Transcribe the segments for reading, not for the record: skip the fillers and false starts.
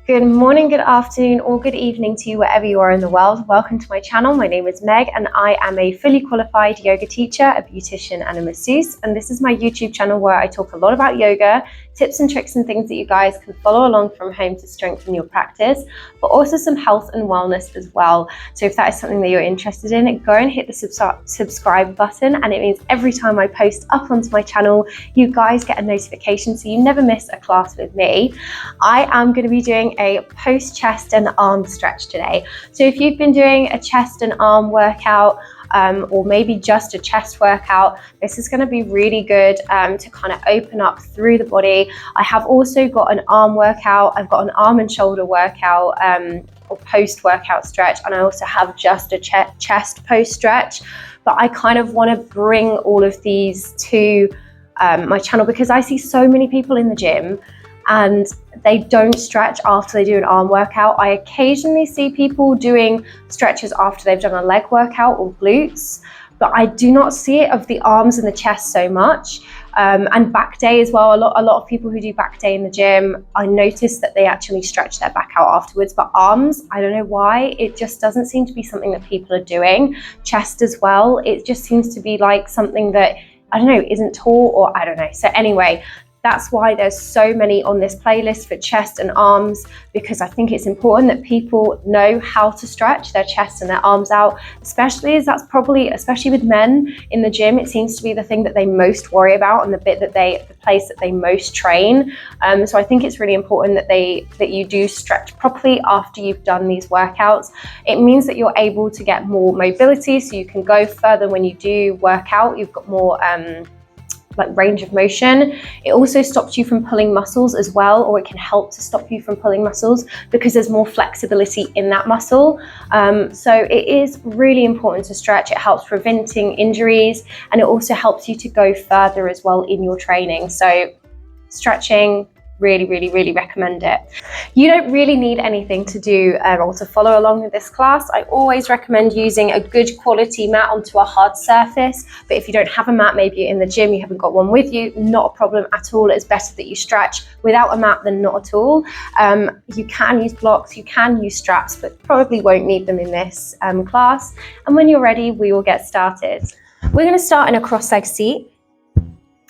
Good morning, good afternoon, or good evening to you wherever you are in the world. Welcome to my channel. My name is Meg and I am a fully qualified yoga teacher, a beautician and a masseuse. And this is my YouTube channel where I talk a lot about yoga, tips and tricks and things that you guys can follow along from home to strengthen your practice, but also some health and wellness as well. So if that is something that you're interested in, go and hit the subscribe button, and it means every time I post up onto my channel, you guys get a notification so you never miss a class with me. I am going to be doing a post chest and arm stretch today. So if you've been doing a chest and arm workout, or maybe just a chest workout, this is going to be really good to kind of open up through the body. I have also got an arm workout. I've got an arm and shoulder workout or post workout stretch, and I also have just a chest post stretch. But I kind of want to bring all of these to my channel because I see so many people in the gym and they don't stretch after they do an arm workout. I occasionally see people doing stretches after they've done a leg workout or glutes, but I do not see it of the arms and the chest so much. And back day as well. A lot of people who do back day in the gym, I notice that they actually stretch their back out afterwards. But arms, I don't know why, it just doesn't seem to be something that people are doing. Chest as well, it just seems to be like something that, I don't know, isn't tall, or I don't know. So anyway, that's why there's so many on this playlist for chest and arms, because I think it's important that people know how to stretch their chest and their arms out, especially as that's probably, especially with men in the gym, it seems to be the thing that they most worry about and the place that they most train. So I think it's really important that you do stretch properly after you've done these workouts. It means that you're able to get more mobility, so you can go further when you do work out. You've got more like range of motion. It also stops you from pulling muscles as well, or it can help to stop you from pulling muscles because there's more flexibility in that muscle. So it is really important to stretch. It helps preventing injuries, and it also helps you to go further as well in your training. So stretching, really recommend it. You don't really need anything to do or to follow along with this class. I always recommend using a good quality mat onto a hard surface, but if you don't have a mat, maybe you're in the gym, you haven't got one with you, not a problem at all. It's better that you stretch without a mat than not at all. You can use blocks, you can use straps, but probably won't need them in this class. And when you're ready, we will get started. We're going to start in a cross-leg seat.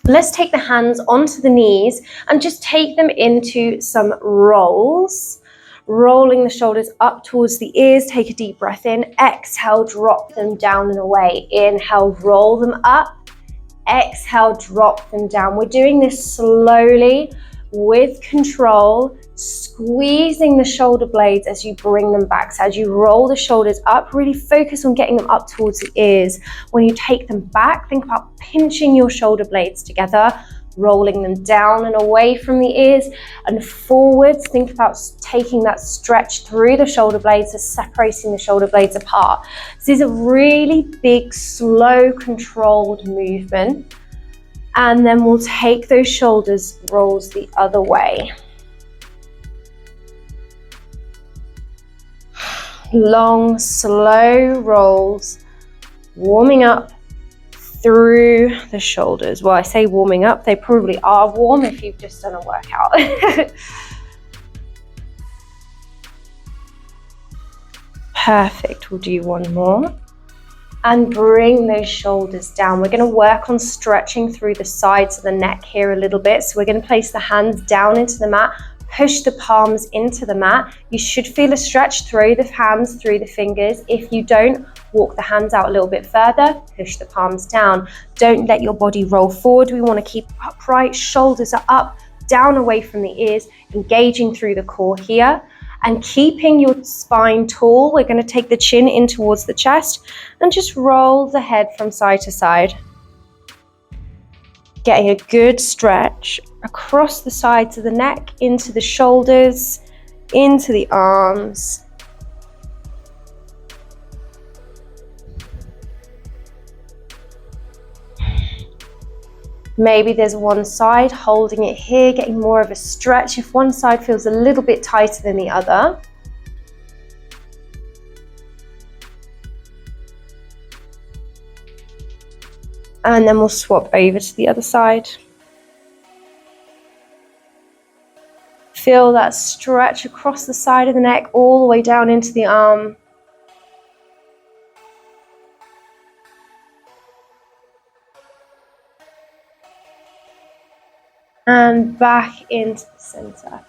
Let's take the hands onto the knees and just take them into some rolls. Rolling the shoulders up towards the ears. Take a deep breath in. Exhale, drop them down and away. Inhale, roll them up. Exhale, drop them down. We're doing this slowly with control, squeezing the shoulder blades as you bring them back. So as you roll the shoulders up, really focus on getting them up towards the ears. When you take them back, think about pinching your shoulder blades together, rolling them down and away from the ears and forwards. Think about taking that stretch through the shoulder blades, so separating the shoulder blades apart. This is a really big, slow, controlled movement. And then we'll take those shoulders rolls the other way. Long, slow rolls, warming up through the shoulders. Well, I say warming up, they probably are warm if you've just done a workout. Perfect, we'll do one more. And bring those shoulders down. We're going to work on stretching through the sides of the neck here a little bit. So we're going to place the hands down into the mat, push the palms into the mat. You should feel a stretch through the hands, through the fingers. If you don't, walk the hands out a little bit further, push the palms down. Don't let your body roll forward. We want to keep upright, shoulders are up, down away from the ears, engaging through the core here. And keeping your spine tall, we're going to take the chin in towards the chest and just roll the head from side to side. Getting a good stretch across the sides of the neck, into the shoulders, into the arms. Maybe there's one side, holding it here, getting more of a stretch if one side feels a little bit tighter than the other. And then we'll swap over to the other side. Feel that stretch across the side of the neck, all the way down into the arm. And back into the center.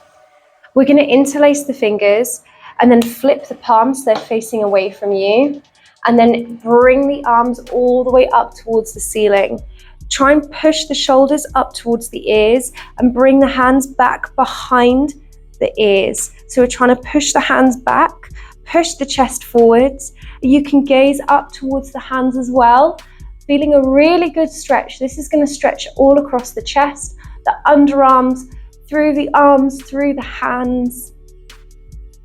We're going to interlace the fingers and then flip the palms so they're facing away from you. And then bring the arms all the way up towards the ceiling. Try and push the shoulders up towards the ears and bring the hands back behind the ears. So we're trying to push the hands back, push the chest forwards. You can gaze up towards the hands as well. Feeling a really good stretch. This is going to stretch all across the chest, the underarms, through the arms, through the hands.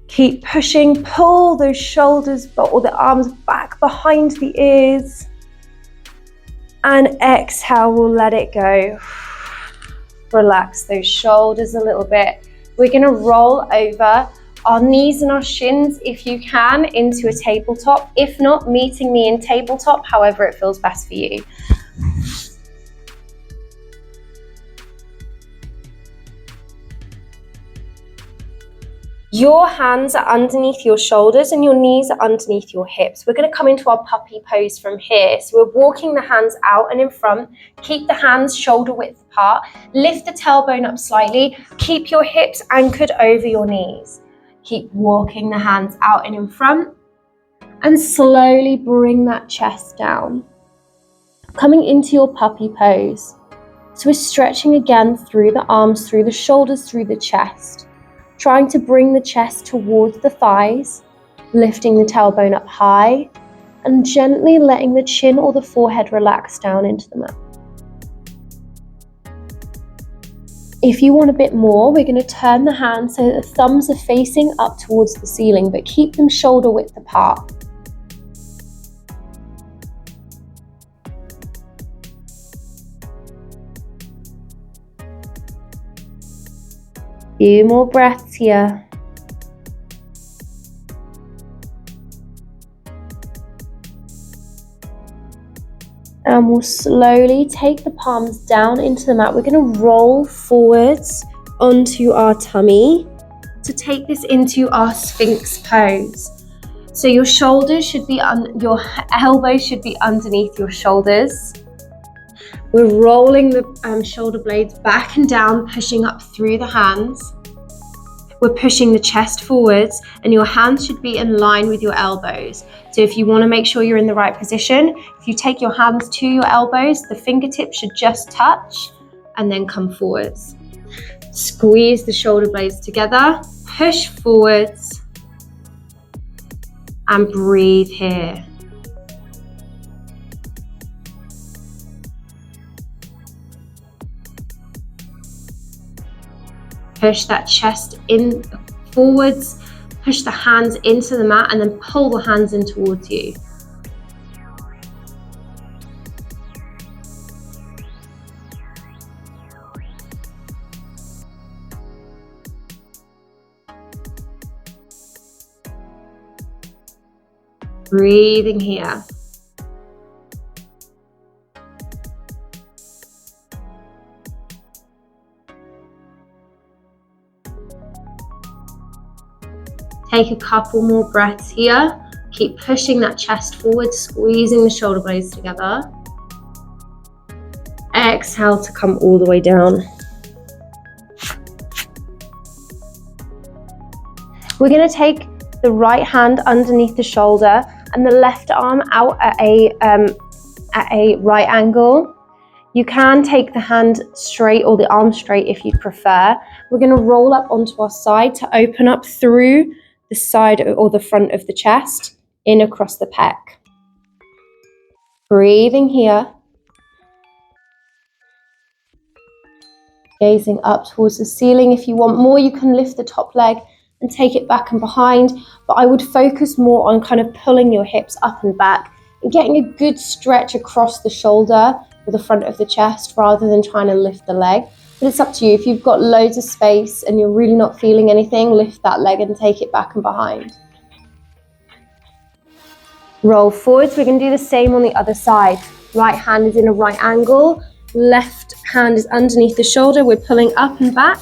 Keep pushing, pull those shoulders or the arms back behind the ears. And exhale, we'll let it go. Relax those shoulders a little bit. We're going to roll over our knees and our shins, if you can, into a tabletop. If not, meeting me in tabletop, however it feels best for you. Your hands are underneath your shoulders and your knees are underneath your hips. We're going to come into our puppy pose from here. So we're walking the hands out and in front. Keep the hands shoulder width apart. Lift the tailbone up slightly. Keep your hips anchored over your knees. Keep walking the hands out and in front. And slowly bring that chest down. Coming into your puppy pose. So we're stretching again through the arms, through the shoulders, through the chest. Trying to bring the chest towards the thighs, lifting the tailbone up high, and gently letting the chin or the forehead relax down into the mat. If you want a bit more, we're going to turn the hands so that the thumbs are facing up towards the ceiling, but keep them shoulder width apart. Few more breaths here. And we'll slowly take the palms down into the mat. We're going to roll forwards onto our tummy to take this into our Sphinx pose. So your shoulders should be your elbows should be underneath your shoulders. We're rolling the shoulder blades back and down, pushing up through the hands. We're pushing the chest forwards and your hands should be in line with your elbows. So if you want to make sure you're in the right position, if you take your hands to your elbows, the fingertips should just touch and then come forwards. Squeeze the shoulder blades together, push forwards and breathe here. Push that chest in forwards, push the hands into the mat and then pull the hands in towards you. Breathing here. Take a couple more breaths here. Keep pushing that chest forward, squeezing the shoulder blades together. Exhale to come all the way down. We're going to take the right hand underneath the shoulder and the left arm out at a right angle. You can take the hand straight or the arm straight if you prefer. We're going to roll up onto our side to open up through the side or the front of the chest, in across the pec. Breathing here. Gazing up towards the ceiling. If you want more, you can lift the top leg and take it back and behind, but I would focus more on kind of pulling your hips up and back and getting a good stretch across the shoulder or the front of the chest rather than trying to lift the leg. But it's up to you. If you've got loads of space and you're really not feeling anything, lift that leg and take it back and behind. Roll forwards. We're going to do the same on the other side. Right hand is in a right angle. Left hand is underneath the shoulder. We're pulling up and back.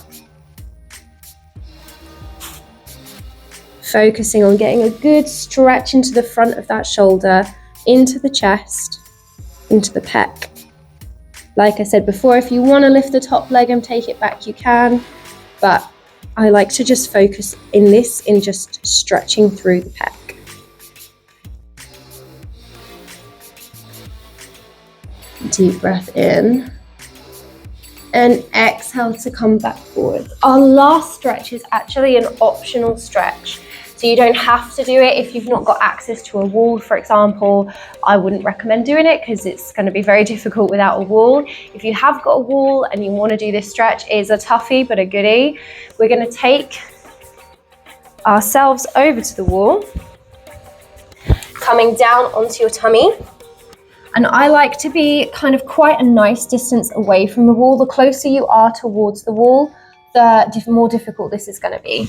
focusing on getting a good stretch into the front of that shoulder, into the chest, into the pec. Like I said before, if you want to lift the top leg and take it back, you can, but I like to just focus in just stretching through the pec. Deep breath in and exhale to come back forward. Our last stretch is actually an optional stretch. So you don't have to do it if you've not got access to a wall, for example. I wouldn't recommend doing it because it's going to be very difficult without a wall. If you have got a wall and you want to do this stretch, it is a toughie but a goodie. We're going to take ourselves over to the wall, coming down onto your tummy. And I like to be kind of quite a nice distance away from the wall. The closer you are towards the wall, the more difficult this is going to be.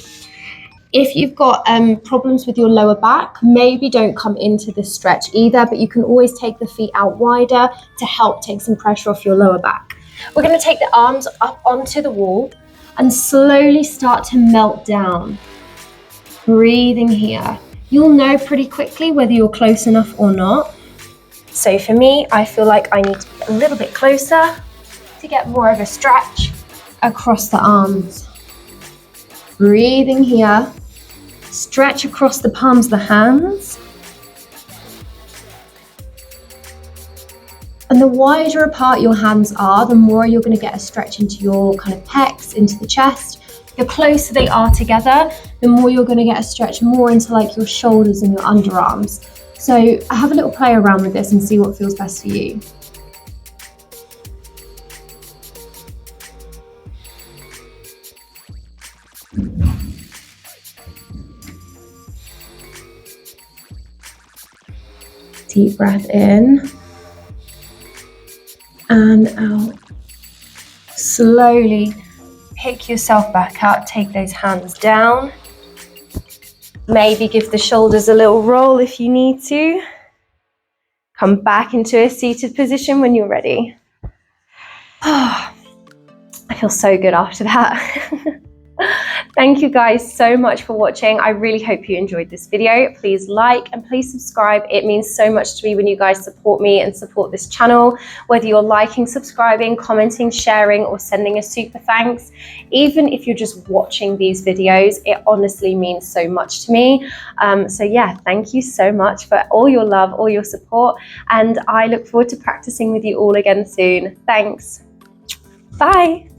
If you've got problems with your lower back, maybe don't come into this stretch either, but you can always take the feet out wider to help take some pressure off your lower back. We're going to take the arms up onto the wall and slowly start to melt down. Breathing here. You'll know pretty quickly whether you're close enough or not. So for me, I feel like I need to be a little bit closer to get more of a stretch across the arms. Breathing here. Stretch across the palms of the hands. And the wider apart your hands are, the more you're going to get a stretch into your kind of pecs, into the chest. The closer they are together, the more you're going to get a stretch more into like your shoulders and your underarms. So have a little play around with this and see what feels best for you. Deep breath in and out. Slowly pick yourself back up, take those hands down. Maybe give the shoulders a little roll if you need to. Come back into a seated position when you're ready. Oh, I feel so good after that. Thank you guys so much for watching. I really hope you enjoyed this video. Please like and please subscribe. It means so much to me when you guys support me and support this channel, whether you're liking, subscribing, commenting, sharing, or sending a super thanks. Even if you're just watching these videos, it honestly means so much to me. So yeah, thank you so much for all your love, all your support, and I look forward to practicing with you all again soon. Thanks. Bye.